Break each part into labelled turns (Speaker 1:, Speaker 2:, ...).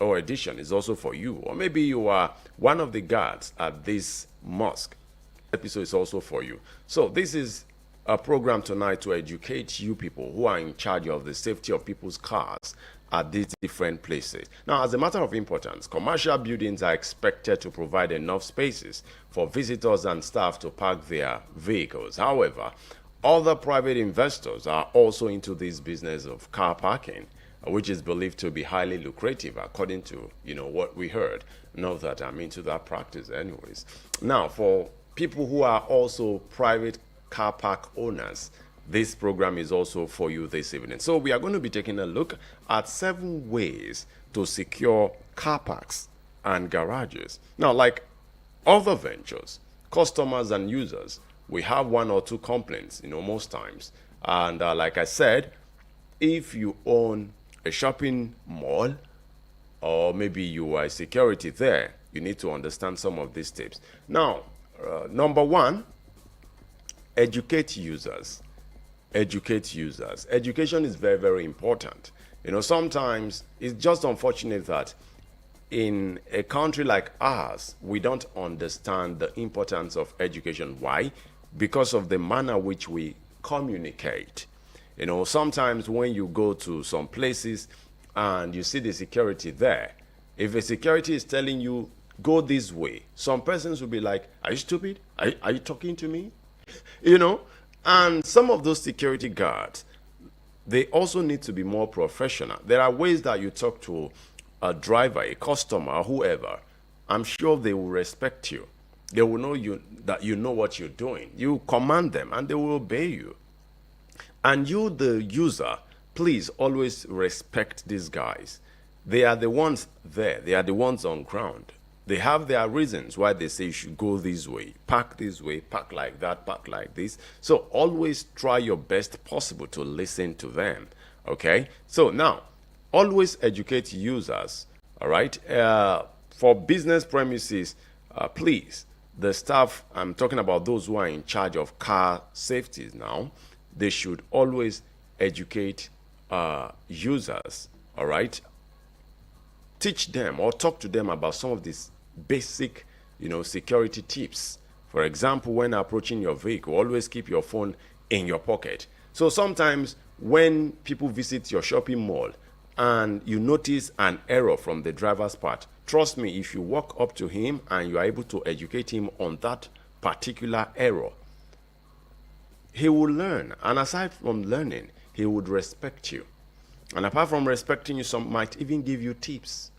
Speaker 1: or edition is also for you. Or maybe you are one of the guards at this mosque. Episode is also for you. So this is a program tonight to educate you people who are in charge of the safety of people's cars at these different places. Now, as a matter of importance, commercial buildings are expected to provide enough spaces for visitors and staff to park their vehicles. However, other private investors are also into this business of car parking, which is believed to be highly lucrative, according to what we heard. Not that I'm into that practice, anyways. Now, for people who are also private car park owners, this program is also for you this evening. So we are going to be taking a look at 7 ways to secure car parks and garages. Now, like other ventures, customers and users, we have 1 or 2 complaints, most times. And like I said, if you own a shopping mall, or maybe you are a security there, you need to understand some of these tips. Now, number 1, educate users. Educate users. Education is very, very important. Sometimes it's just unfortunate that in a country like ours, we don't understand the importance of education. Why? Because of the manner which we communicate. Sometimes when you go to some places and you see the security there, if a security is telling you, go this way, some persons will be like, are you stupid? Are you talking to me? And some of those security guards, they also need to be more professional. There are ways that you talk to a driver, a customer, whoever. I'm sure they will respect you. They will know that you know what you're doing. You command them and they will obey you. And you, the user, please always respect these guys. They are the ones there. They are the ones on ground. They have their reasons why they say you should go this way, park this way, park like that, park like this. So always try your best possible to listen to them, okay? So now, always educate users, all right? For business premises, please, the staff, I'm talking about those who are in charge of car safety now, they should always educate users, all right? Teach them or talk to them about some of these basic, security tips. For example, when approaching your vehicle, always keep your phone in your pocket. So sometimes when people visit your shopping mall and you notice an error from the driver's part, trust me, if you walk up to him and you are able to educate him on that particular error, he will learn. And aside from learning, he would respect you. And apart from respecting you, some might even give you tips,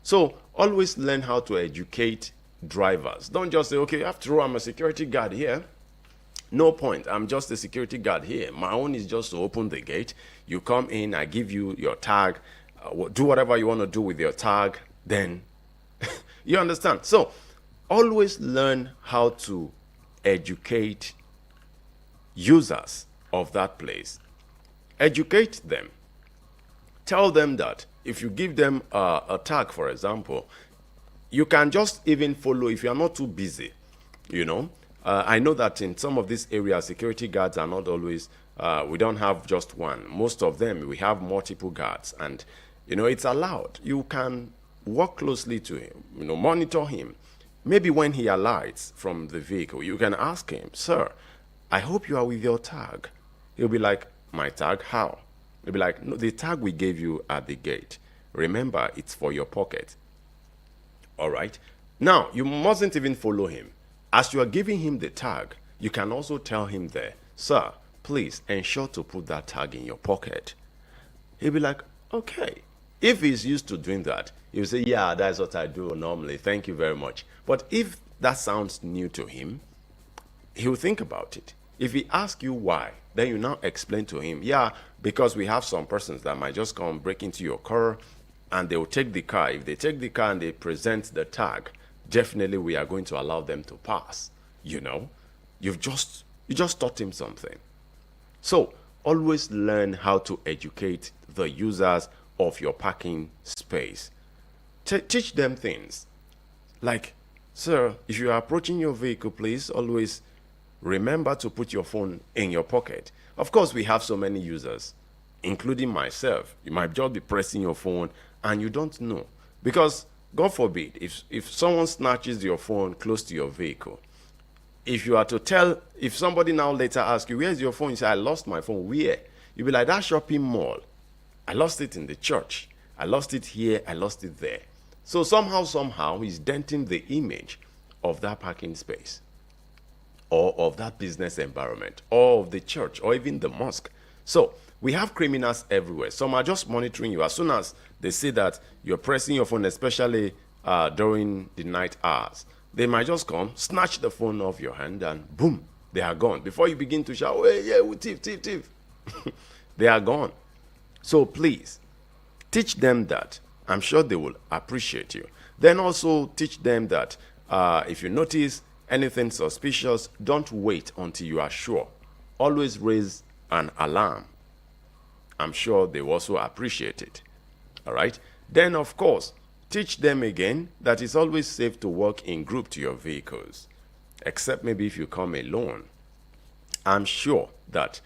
Speaker 1: So always learn how to educate drivers. Don't just say, okay, after all, I'm a security guard here. No point. I'm just a security guard here. My own is just to open the gate. You come in, I give you your tag. Do whatever you want to do with your tag. Then, you understand? So always learn how to educate users of that place. Educate them. Tell them that if you give them a tag, for example, you can just even follow if you are not too busy, I know that in some of these areas, security guards are not always, we don't have just one. Most of them, we have multiple guards. And, it's allowed. You can walk closely to him, monitor him. Maybe when he alights from the vehicle, you can ask him, sir, I hope you are with your tag. He'll be like, my tag? How? He'll be like, no, the tag we gave you at the gate. Remember, it's for your pocket. All right? Now, you mustn't even follow him. As you are giving him the tag, you can also tell him there, sir, please ensure to put that tag in your pocket. He'll be like, okay. If he's used to doing that, he'll say, yeah, that's what I do normally. Thank you very much. But if that sounds new to him, he'll think about it. If he asks you why, then you now explain to him, yeah, because we have some persons that might just come break into your car and they will take the car. If they take the car and they present the tag, definitely we are going to allow them to pass. You just taught him something. So always learn how to educate the users of your parking space. Teach them things like, sir, if you are approaching your vehicle, please always remember to put your phone in your pocket. Of course, we have so many users, including myself. You might just be pressing your phone and you don't know. Because, God forbid, if someone snatches your phone close to your vehicle, if you are to tell, if somebody now later asks you, where's your phone? You say, I lost my phone. Where? You'll be like, that shopping mall. I lost it in the church. I lost it here. I lost it there. So somehow, he's denting the image of that parking space, or of that business environment, or of the church, or even the mosque. So we have criminals everywhere. Some are just monitoring you. As soon as they see that you're pressing your phone, especially during the night hours, they might just come, snatch the phone off your hand, and boom, they are gone. Before you begin to shout, hey, yeah, we thief. They are gone. So please, teach them that. I'm sure they will appreciate you. Then also teach them that if you notice anything suspicious, don't wait until you are sure. Always raise an alarm. I'm sure they will also appreciate it. All right? Then, of course, teach them again that it's always safe to walk in group to your vehicles, except maybe if you come alone. I'm sure that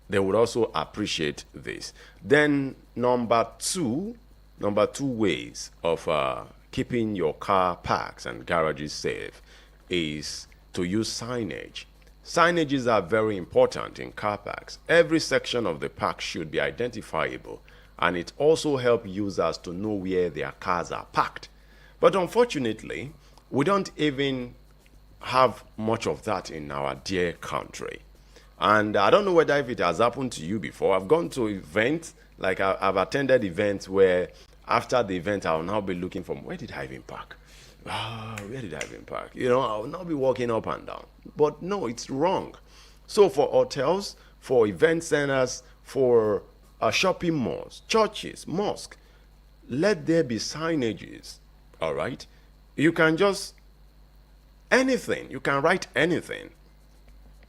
Speaker 1: they would also appreciate this. Then number two ways of keeping your car parks and garages safe is to use signage. Signages are very important in car parks. Every section of the park should be identifiable, and it also helps users to know where their cars are parked. But unfortunately, we don't even have much of that in our dear country. And I don't know whether if it has happened to you before. I've gone to events, like I've attended events where after the event, I'll now be looking for, where did I even park? Where did I even park? I'll now be walking up and down. But no, it's wrong. So for hotels, for event centers, for shopping malls, churches, mosques, let there be signages, all right? You can just, anything, you can write anything.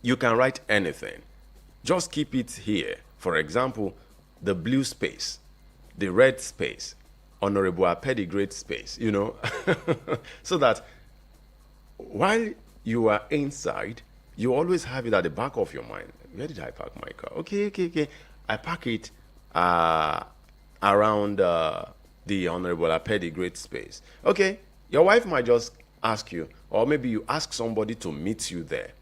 Speaker 1: You can write anything. Just keep it here. For example, the blue space, the red space, Honorable Apedi great space, so that while you are inside, you always have it at the back of your mind. Where did I park my car? Okay. I park it around the Honorable Apedi great space. Okay, your wife might just ask you, or maybe you ask somebody to meet you there.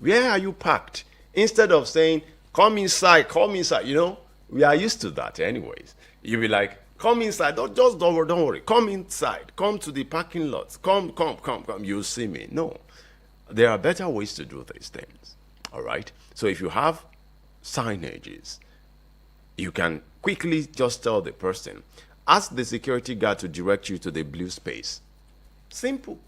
Speaker 1: Where are you parked? Instead of saying, come inside, we are used to that anyways. You'll be like, come inside, don't worry, come inside, come to the parking lots, come, you'll see me. No, there are better ways to do these things, all right? So if you have signages, you can quickly just tell the person, ask the security guard to direct you to the blue space. Simple.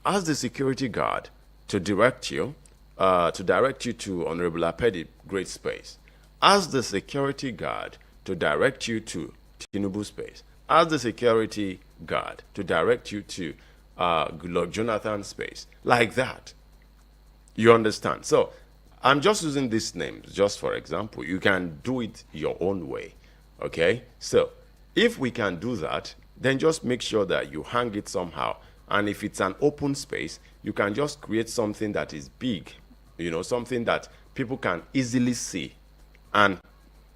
Speaker 1: Ask the security guard to direct you to Honorable Apedi great space. Ask the security guard to direct you to Tinubu space. Ask the security guard to direct you to Goodluck Jonathan space. Like that. You understand? So I'm just using these names just for example. You can do it your own way. Okay? So if we can do that, then just make sure that you hang it somehow. And if it's an open space, you can just create something that is big, something that people can easily see. And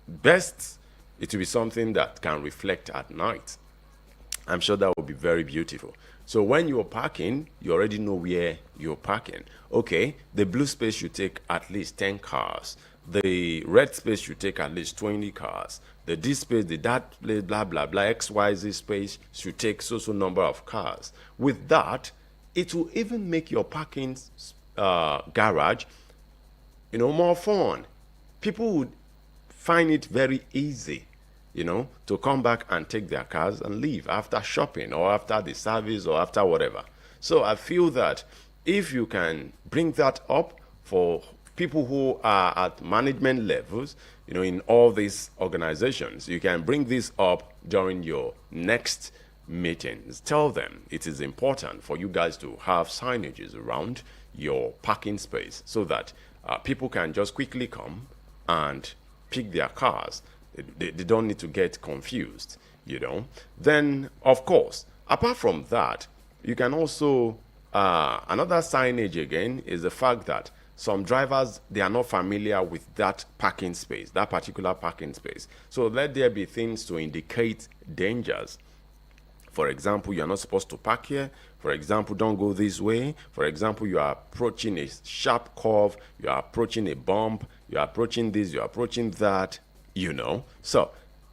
Speaker 1: best, it will be something that can reflect at night. I'm sure that will be very beautiful. So when you're parking, you already know where you're parking. Okay, the blue space should take at least 10 cars. The red space should take at least 20 cars. The D space, the that place, blah, blah, blah, XYZ space should take so number of cars. With that, it will even make your parking garage, more fun. People would find it very easy, to come back and take their cars and leave after shopping or after the service or after whatever. So I feel that if you can bring that up for people who are at management levels, in all these organizations, you can bring this up during your next meetings. Tell them it is important for you guys to have signages around your parking space so that people can just quickly come and pick their cars. They don't need to get confused, Then, of course, apart from that, you can also, another signage again is the fact that some drivers, they are not familiar with that parking space, that particular parking space. So let there be things to indicate dangers. For example, you're not supposed to park here. For example, don't go this way. For example, you are approaching a sharp curve, you are approaching a bump, you are approaching this, you are approaching that, you know. So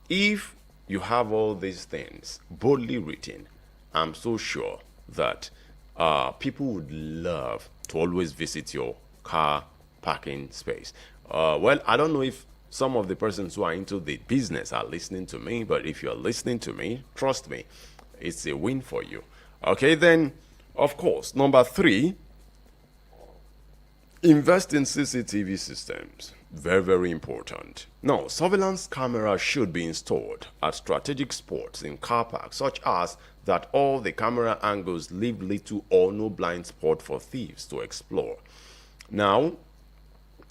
Speaker 1: if you have all these things boldly written, I'm so sure that people would love to always visit your car parking space. Well, I don't know if some of the persons who are into the business are listening to me, but if you're listening to me, trust me, it's a win for you. Okay, then, of course, number 3, invest in CCTV systems. Very, very important. Now, surveillance cameras should be installed at strategic spots in car parks, such as that all the camera angles leave little or no blind spot for thieves to explore. Now,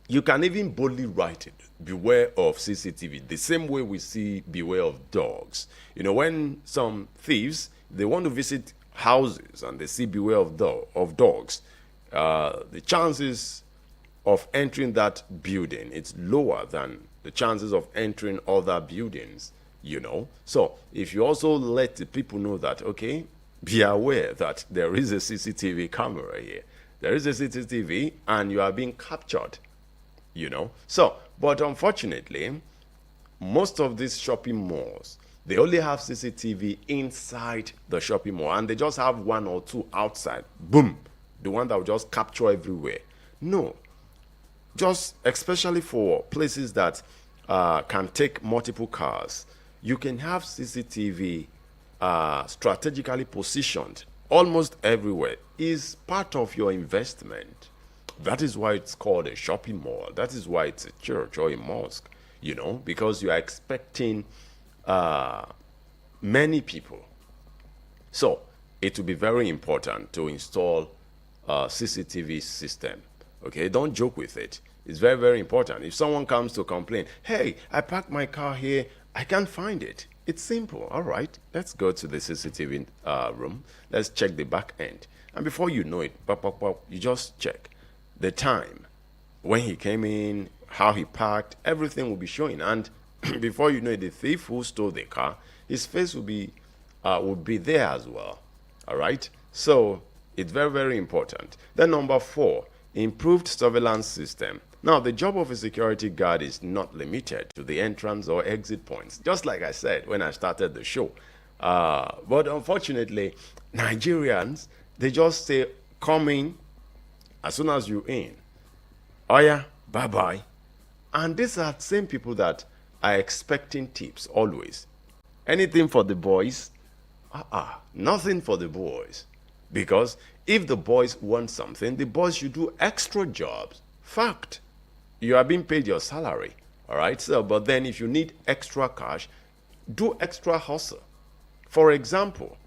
Speaker 1: you can even boldly write it, beware of CCTV, the same way we see beware of dogs. You know, when some thieves, they want to visit houses and they see beware of dogs, the chances of entering that building, it's lower than the chances of entering other buildings, you know. So if you also let the people know that, okay, be aware that there is a CCTV camera here, there is a CCTV and you are being captured, you know. So, but unfortunately, most of these shopping malls, they only have CCTV inside the shopping mall and they just have 1 or 2 outside. Boom, the one that will just capture everywhere. No, just especially for places that can take multiple cars, you can have CCTV strategically positioned almost everywhere. Is part of your investment. That is why it's called a shopping mall. That is why it's a church or a mosque, you know, because you are expecting many people. So it will be very important to install a CCTV system. Okay, don't joke with it. It's very, very important. If someone comes to complain, hey, I parked my car here, I can't find it. It's simple. All right, let's go to the CCTV room. Let's check the back end. And before you know it, you just check the time, when he came in, how he parked, everything will be showing. And before you know it, the thief who stole the car, his face will be there as well. All right, so it's very, very important. Then number 4, improved surveillance system. Now, the job of a security guard is not limited to the entrance or exit points, just like I said when I started the show. But unfortunately, Nigerians, they just say, come in as soon as you're in. Oh yeah, bye-bye. And these are the same people that are expecting tips always. Anything for the boys? Nothing for the boys. Because if the boys want something, the boys should do extra jobs. Fact. You are being paid your salary. All right. So, but then if you need extra cash, do extra hustle. For example,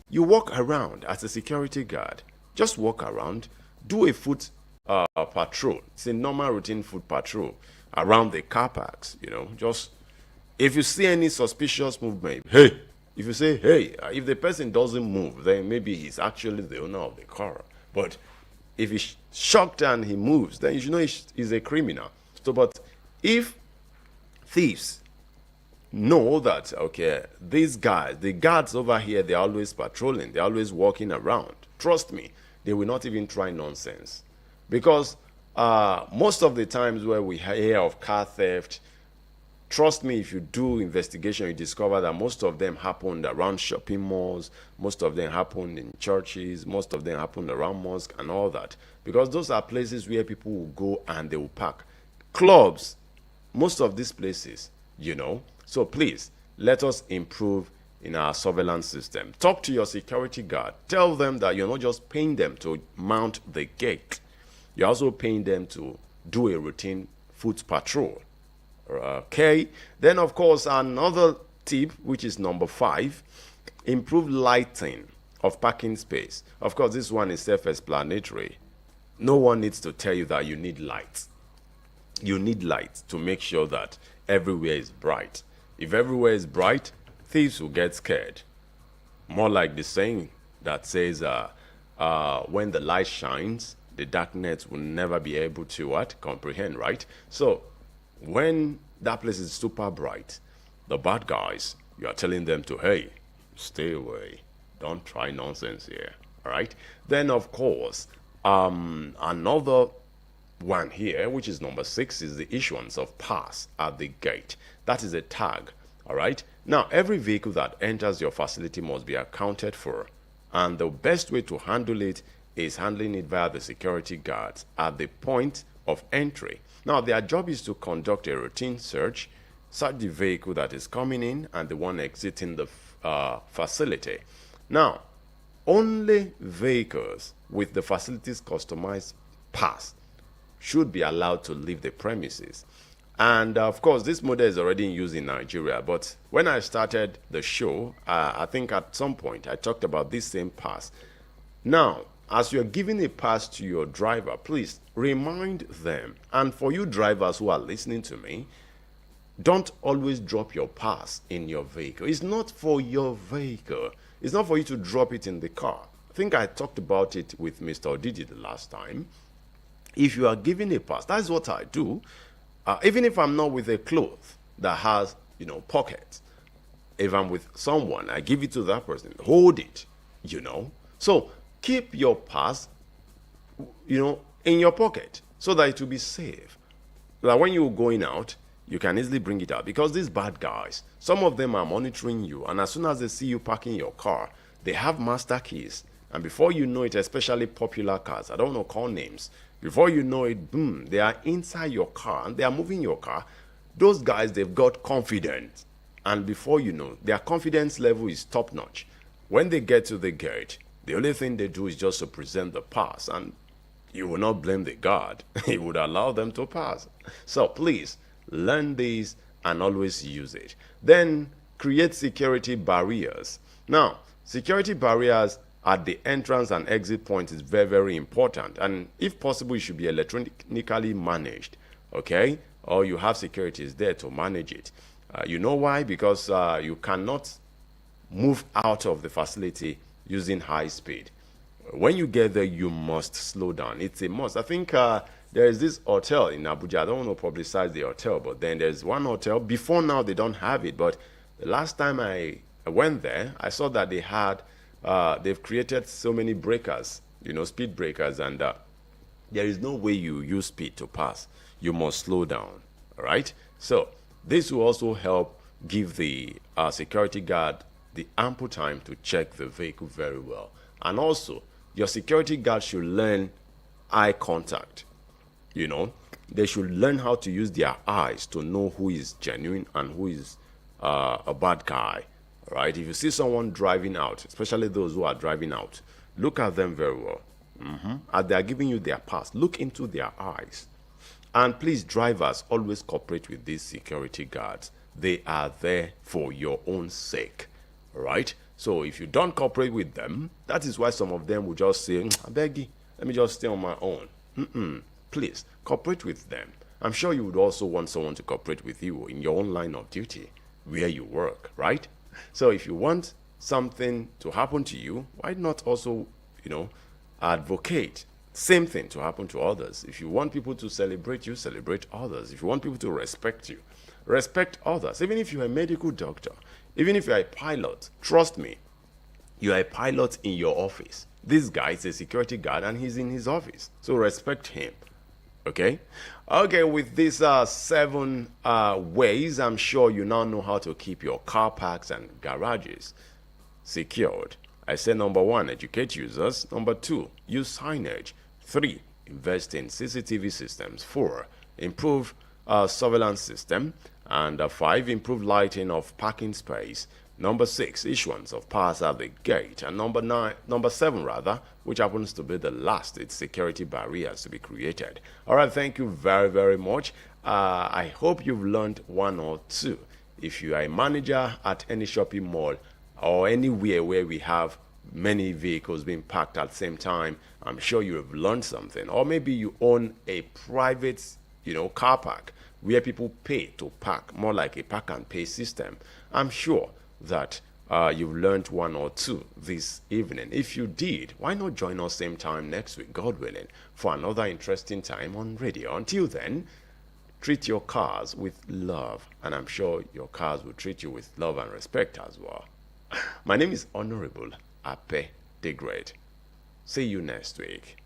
Speaker 1: you walk around as a security guard. Just walk around. Do a foot patrol. It's a normal routine foot patrol around the car parks. You know, just if you see any suspicious movement, hey. If you say, hey, if the person doesn't move, then maybe he's actually the owner of the car. But if he's shocked and he moves, then you should know he's a criminal. So, but if thieves know that, okay, these guys, the guards over here, they're always patrolling, they're always walking around, trust me, they will not even try nonsense. Because most of the times where we hear of car theft, trust me, if you do investigation, you discover that most of them happened around shopping malls, most of them happened in churches, most of them happened around mosques and all that. Because those are places where people will go and they will park. Clubs, most of these places, you know. So please, let us improve in our surveillance system. Talk to your security guard. Tell them that you're not just paying them to mount the gate. You're also paying them to do a routine foot patrol. Okay, then of course another tip, which is number 5, improve lighting of parking space. Of course, this one is self-explanatory. No one needs to tell you that you need lights. You need lights to make sure that everywhere is bright. If everywhere is bright, thieves will get scared. More like the saying that says, when the light shines, the darkness will never be able to what? Comprehend, right? So when that place is super bright, the bad guys, you are telling them to, hey, stay away. Don't try nonsense here. All right. Then, of course, another one here, which is number 6, is the issuance of pass at the gate. That is a tag. All right. Now, every vehicle that enters your facility must be accounted for. And the best way to handle it is handling it via the security guards at the point of entry. Now, their job is to conduct a routine search the vehicle that is coming in and the one exiting the facility. Now, only vehicles with the facility's customized pass should be allowed to leave the premises. And of course, this model is already in use in Nigeria. But when I started the show, I think at some point I talked about this same pass. Now, as you're giving a pass to your driver, please remind them. And for you drivers who are listening to me, don't always drop your pass in your vehicle. It's not for your vehicle. It's not for you to drop it in the car. I think I talked about it with Mr. Odidi the last time. If you are giving a pass, that's what I do. Even if I'm not with a cloth that has, pockets, if I'm with someone, I give it to that person. Hold it, So keep your pass, in your pocket so that it will be safe. So that when you're going out, you can easily bring it out, because these bad guys, some of them are monitoring you, and as soon as they see you parking your car, they have master keys, and before you know it, especially popular cars, I don't know call names, before you know it, boom, they are inside your car and they are moving your car. Those guys, they've got confidence, and before you know, their confidence level is top notch. When they get to the gate, the only thing they do is just to present the pass, and you will not blame the guard. He would allow them to pass. So please learn this and always use it. Then create security barriers. Now, security barriers at the entrance and exit point is very, very important. And if possible, it should be electronically managed, okay? Or you have securities there to manage it. You know why? Because you cannot move out of the facility using high speed. When you get there, you must slow down. It's a must. I think there is this hotel in Abuja. I don't want to publicize the hotel, but then there's one hotel. Before now, they don't have it. But the last time I went there, I saw that they had, they've created so many breakers, speed breakers. And there is no way you use speed to pass. You must slow down, all right? So this will also help give the security guard the ample time to check the vehicle very well. And also, your security guard should learn eye contact. They should learn how to use their eyes to know who is genuine and who is a bad guy, right? If you see someone driving out, especially those who are driving out, look at them very well. As they are giving you their pass, look into their eyes. And please, drivers, always cooperate with these security guards. They are there for your own sake, right? So if you don't cooperate with them, that is why some of them will just say, I beg you, let me just stay on my own. Please, cooperate with them. I'm sure you would also want someone to cooperate with you in your own line of duty, where you work, right? So if you want something to happen to you, why not also, advocate same thing to happen to others? If you want people to celebrate you, celebrate others. If you want people to respect you, respect others. Even if you're a medical doctor, even if you're a pilot, trust me, you're a pilot in your office. This guy is a security guard and he's in his office. So respect him. Okay, with these 7 ways, I'm sure you now know how to keep your car parks and garages secured. I said number 1, educate users. Number 2, use signage. 3, invest in CCTV systems. 4, improve surveillance system. And 5, improve lighting of parking space. Number 6, issuance of pass at the gate. And number 7, which happens to be the last, it's security barriers to be created. All right, thank you very, very much. I hope you've learned 1 or 2. If you are a manager at any shopping mall or anywhere where we have many vehicles being parked at the same time, I'm sure you have learned something. Or maybe you own a private, car park where people pay to park, more like a park and pay system. I'm sure that you've learned one or two this evening. If you did, why not join us same time next week, God willing, for another interesting time on radio. Until then, treat your cars with love, and I'm sure your cars will treat you with love and respect as well. My name is Honorable Ape the Great. See you next week.